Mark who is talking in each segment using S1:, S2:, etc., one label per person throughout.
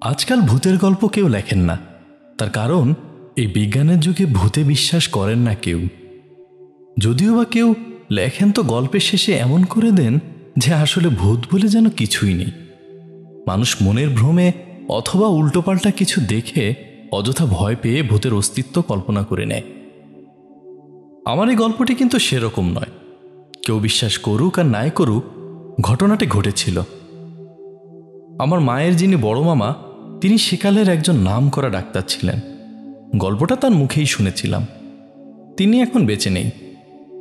S1: আজকাল ভূতের গল্প কেউ লেখেন না, তার কারণ এই বিজ্ঞানের যুগে ভূতে বিশ্বাস করেন না কেউ। যদিও বা কেউ লেখেন তো গল্পের শেষে এমন করে দেন যে আসলে ভূত বলে যেন কিছুই নেই। মানুষ মনের ভ্রমে অথবা উল্টোপাল্টা কিছু দেখে অযথা ভয় পেয়ে ভূতের অস্তিত্ব কল্পনা করে নেয়। আমার এই গল্পটি কিন্তু সেরকম নয়। কেউ বিশ্বাস করুক আর নাই করুক, ঘটনাটি ঘটেছিল। আমার মায়ের যিনি বড় মামা, তিনি সেকালের একজন নামকরা ডাক্তার ছিলেন। গল্পটা তার মুখেই শুনেছিলাম। তিনি এখন বেঁচে নেই,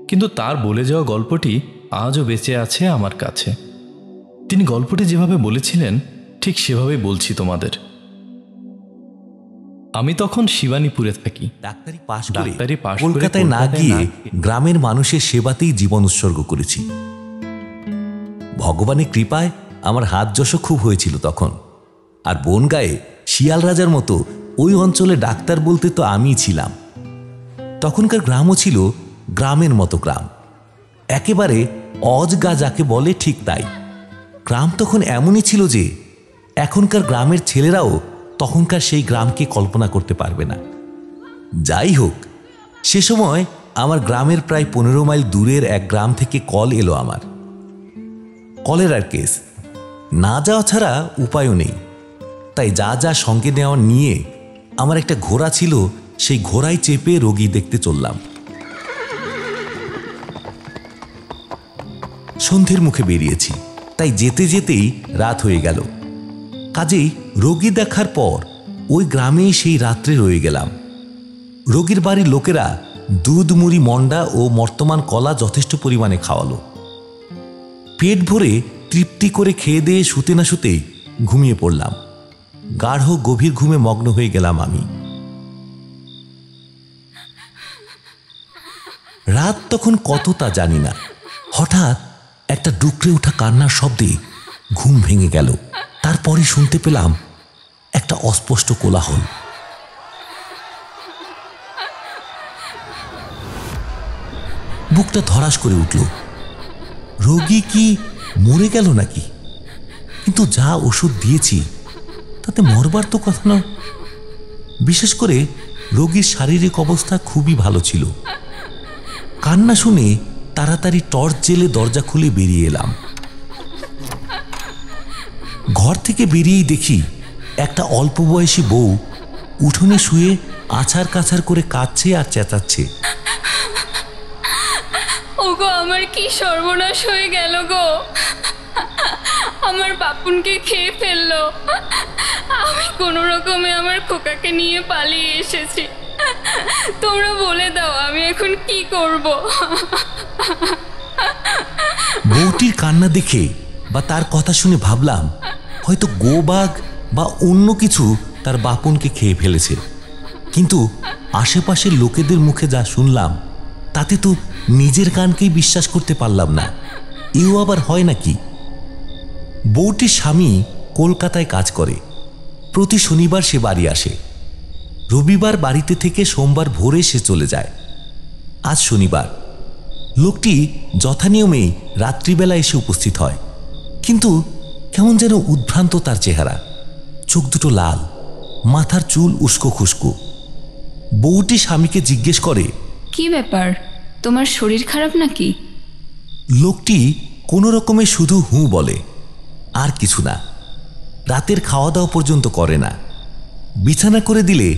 S1: কিন্তু তার বলে যাওয়া গল্পটি আজও বেঁচে আছে আমার কাছে। তিনি গল্পটি যেভাবে বলেছিলেন ঠিক সেভাবেই বলছি তোমাদের। আমি তখন শিবানীপুরে থাকি।
S2: ডাক্তারি পাশ করে কলকাতায় না গিয়ে গ্রামের মানুষের সেবাতেই জীবন উৎসর্গ করেছি। ভগবানের কৃপায় আমার হাত যশ খুব হয়েছিল তখন। আর বনগাঁয়ে শিয়াল রাজার মতো ওই অঞ্চলে ডাক্তার বলতে তো আমিই ছিলাম। তখনকার গ্রামও ছিল গ্রামের মতো গ্রাম, একেবারে অজগা যাকে বলে ঠিক তাই। গ্রাম তখন এমনই ছিল যে এখনকার গ্রামের ছেলেরাও তখনকার সেই গ্রামকে কল্পনা করতে পারবে না। যাই হোক, সে সময় আমার গ্রামের প্রায় 15 মাইল দূরের এক গ্রাম থেকে কল এলো আমার। কলেরার কেস, না যাওয়া ছাড়া উপায়ও নেই। তাই যা যা সঙ্গে নেওয়া নিয়ে আমার একটা ঘোড়া ছিল, সেই ঘোড়ায় চেপে রোগী দেখতে চললাম। সন্ধ্যের মুখে বেরিয়েছি, তাই যেতে যেতেই রাত হয়ে গেল। কাজেই রোগী দেখার পর ওই গ্রামেই সেই রাত্রে রয়ে গেলাম। রোগীর বাড়ির লোকেরা দুধ, মুড়ি, মন্ডা ও বর্তমান কলা যথেষ্ট পরিমাণে খাওয়ালো। পেট ভরে তৃপ্তি করে খেয়ে দিয়ে শুতে না শুতেই ঘুমিয়ে পড়লাম। গাঢ় গভীর ঘুমে মগ্ন হয়ে গেলাম আমি। রাত তখন কত তা জানি না। হঠাৎ একটা ডুকরে ওঠা কান্নার শব্দে ঘুম ভেঙে গেল। তারপরে শুনতে পেলাম একটা অস্পষ্ট কোলাহল। বুকটা ধড়াস করে উঠল। রোগী কি মরে গেল নাকি? কিন্তু যা ওষুধ দিয়েছি তাতে মরবার তো কথা নয়। বিশেষ করে রোগীর শারীরিক অবস্থা খুবই ভালো ছিল। কান্না শুনে তাড়াতাড়ি টর্চ জেলে দরজা খুলে বেরিয়ে এলাম। ঘর থেকে বেরিয়েই দেখি একটা অল্প বয়সী বউ উঠোনে শুয়ে আছাড় কাছাড় করে কাঁদছে আর চেঁচাচ্ছে।
S3: ওগো, আমার কি সর্বনাশ হয়ে গেল গো! আমার বাপুনকে খেয়ে ফেললো। আমি কোনো রকমে আমার খোকাকে নিয়ে পালিয়ে এসেছি। তোমরা বলে দাও আমি এখন কি করব?
S2: বউটির কান্না দেখে বা তার কথা শুনে ভাবলাম হয়তো গোবাগ বা অন্য কিছু তার বাপনকে খেয়ে ফেলেছে। কিন্তু আশেপাশের লোকেদের মুখে যা শুনলাম তাতে তো নিজের কানকেই বিশ্বাস করতে পারলাম না। এও আবার হয় নাকি? বউটির স্বামী কলকাতায় কাজ করে। প্রতি শনিবার সে বাড়ি আসে। রবিবার বাড়িতে থেকে সোমবার ভোরে সে চলে যায়। আজ শনিবার। লোকটি যথানিয়মেই রাত্রিবেলা এসে উপস্থিত হয়, কিন্তু কেমন যেন উদ্ভ্রান্ত তার চেহারা। চোখ দুটো লাল, মাথার চুল উস্কো খুস্কো। বউটি স্বামীকে জিজ্ঞেস করে,
S3: কি ব্যাপার, তোমার শরীর খারাপ নাকি?
S2: লোকটি কোনো রকমে শুধু হুঁ বলে, আর কিছু না। রাতের খাওয়া দাওয়া পর্যন্ত করে না। বিছানা করে দিলে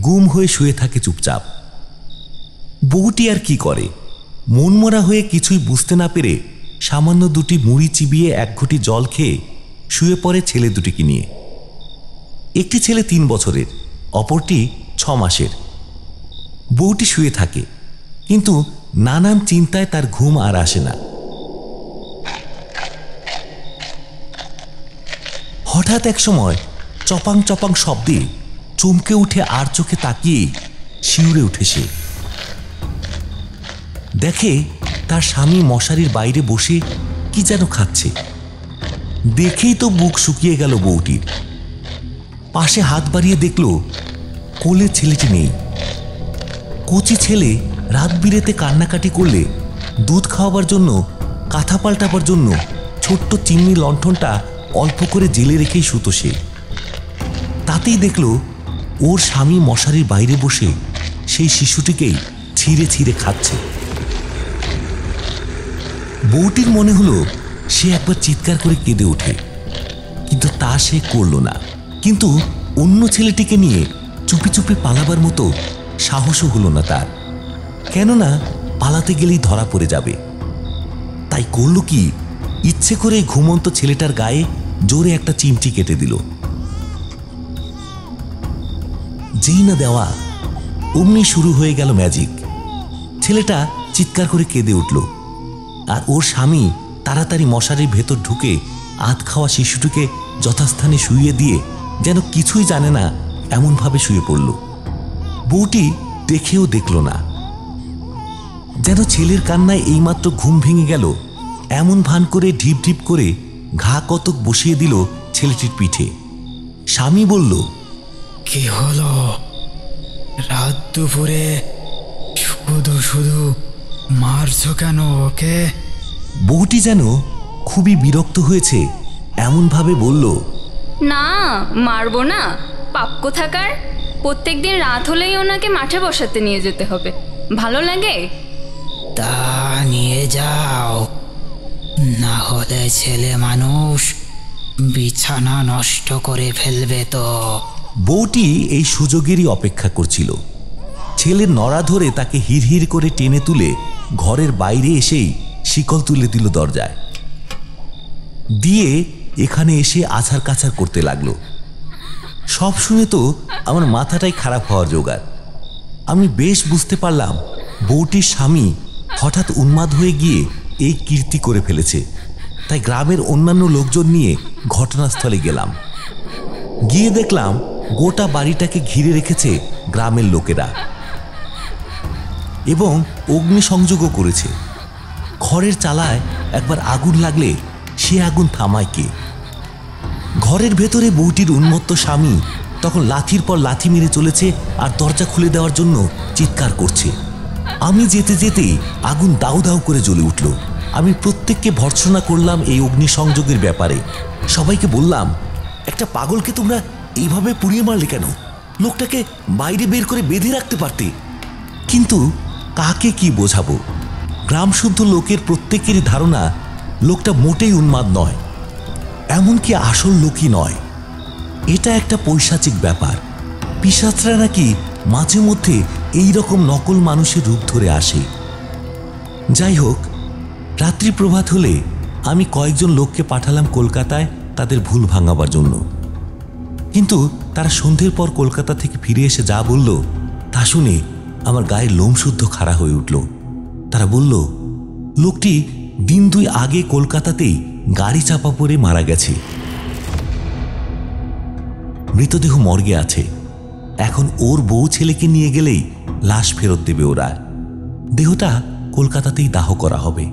S2: গুম হয়ে শুয়ে থাকে চুপচাপ। বউটি আর কি করে? মনমরা হয়ে কিছুই বুঝতে না পেরে সামান্য দুটি মুড়ি চিবিয়ে এক ঘটি জল খেয়ে শুয়ে পড়ে ছেলে দুটিকে নিয়ে। একটি ছেলে 3 বছরের, অপরটি 6 মাসের। বউটি শুয়ে থাকে, কিন্তু নানান চিন্তায় তার ঘুম আর আসে না। হঠাৎ এক সময় চপাং চপাং শব্দে চমকে উঠে আর চোখে তাকিয়ে শিউরে উঠে সে। দেখে তার স্বামী মশারির বাইরে বসে কি যেন খাচ্ছে। দেখেই তো বুক শুকিয়ে গেল বউটির। পাশে হাত বাড়িয়ে দেখল কোলে ছেলেটি নেই। কচি ছেলে রাত বিরেতে কান্নাকাটি করলে দুধ খাওয়াবার জন্য, কাঁথা পাল্টাবার জন্য ছোট্ট চিমনি লণ্ঠনটা অল্প করে জেলে রেখেই শুতো সে। তাতেই দেখল ওর স্বামী মশারির বাইরে বসে সেই শিশুটিকেই ছিঁড়ে ছিঁড়ে খাচ্ছে। বউটির মনে হলো সে একবার চিৎকার করে কেঁদে ওঠে, কিন্তু তা সে করল না। কিন্তু অন্য ছেলেটিকে নিয়ে চুপি চুপি পালাবার মতো সাহসও হলো না তার, কেননা পালাতে গেলেই ধরা পড়ে যাবে। তাই করল কি, ইচ্ছে করে ঘুমন্ত ছেলেটার গায়ে জোরে একটা চিমটি কেটে দিল। যেই না দেওয়া অমনি শুরু হয়ে গেল ম্যাজিক। ছেলেটা চিৎকার করে কেঁদে উঠল, আর ওর স্বামী তাড়াতাড়ি মশারির ভেতর ঢুকে আধ খাওয়া শিশুটিকে যথাস্থানে শুইয়ে দিয়ে যেন কিছুই জানে না এমনভাবে শুয়ে পড়ল। বউটি দেখেও দেখল না, যেন ছেলের কান্নায় এইমাত্র ঘুম ভেঙে গেল এমন ভান করে ঢিপ ঢিপ করে ঘা কতক বসিয়ে দিল ছেলেটির পিঠে। স্বামী বলল,
S4: কি হলো? রাত দুপুরে শুধু শুধু মারছো কেন ওকে?
S2: বউটি যেন খুবই বিরক্ত হয়েছে এমনভাবে বলল,
S3: না, মারবো না, পাপ কোথাকার। প্রত্যেকদিন রাত হলেই ওনাকে মাঠে বসাতে নিয়ে যেতে হবে, ভালো লাগে?
S4: তা নিয়ে যাও, না হলে ছেলে মানুষ বিছানা নষ্ট করে ফেলবে তো।
S2: বউটি এই সুযোগেরই অপেক্ষা করছিল। ছেলের নড়া ধরে তাকে হিড়হিড় করে টেনে তুলে ঘরের বাইরে এসেই শিকল তুলে দিল দরজায় দিয়ে, এখানে এসে আছাড় কাছাড় করতে লাগলো। সব শুনে তো আমার মাথাটাই খারাপ হওয়ার জোগাড়। আমি বেশ বুঝতে পারলাম বউটির স্বামী হঠাৎ উন্মাদ হয়ে গিয়ে এই কীর্তি করে ফেলেছে। তাই গ্রামের অন্যান্য লোকজন নিয়ে ঘটনাস্থলে গেলাম। গিয়ে দেখলাম গোটা বাড়িটাকে ঘিরে রেখেছে গ্রামের লোকেরা এবং অগ্নিসংযোগও করেছে। ঘরের চালায় একবার আগুন লাগলে সে আগুন থামায় কে? ঘরের ভেতরে বউটির উন্মত্ত স্বামী তখন লাথির পর লাথি মেরে চলেছে আর দরজা খুলে দেওয়ার জন্য চিৎকার করছে। আমি যেতে যেতেই আগুন দাউ দাউ করে জ্বলে উঠল। আমি প্রত্যেককে ভর্ৎসনা করলাম এই অগ্নিসংযোগের ব্যাপারে। সবাইকে বললাম, একটা পাগলকে তোমরা এইভাবে পুড়িয়ে মারলে কেন? লোকটাকে বাইরে বের করে বেঁধে রাখতে পারতে। কিন্তু কাকে কি বোঝাবো? গ্রাম শুদ্ধ লোকের প্রত্যেকেরই ধারণা লোকটা মোটেই উন্মাদ নয়, এমনকি আসল লোকই নয়। এটা একটা পৈশাচিক ব্যাপার। পিশাচরা নাকি মাঝে মধ্যে এই রকম নকল মানুষের রূপ ধরে আসে। যাই হোক, রাত্রি প্রভাত হলে আমি কয়েকজন লোককে পাঠালাম কলকাতায় তাদের ভুল ভাঙাবার জন্য। কিন্তু তারা সন্ধ্যের পর কলকাতা থেকে ফিরে এসে যা বলল তা শুনে আমার গায়ের লোম শুদ্ধ খাড়া হয়ে উঠল। তারা বলল, লোকটি দিন দুই আগে কলকাতাতেই গাড়ি চাপা পড়ে মারা গেছে। মৃতদেহ মর্গে আছে। এখন ওর বউ ছেলেকে নিয়ে গেলেই লাশ ফেরত দেবে ওরা। দেহটা কলকাতাতেই দাহ করা হবে।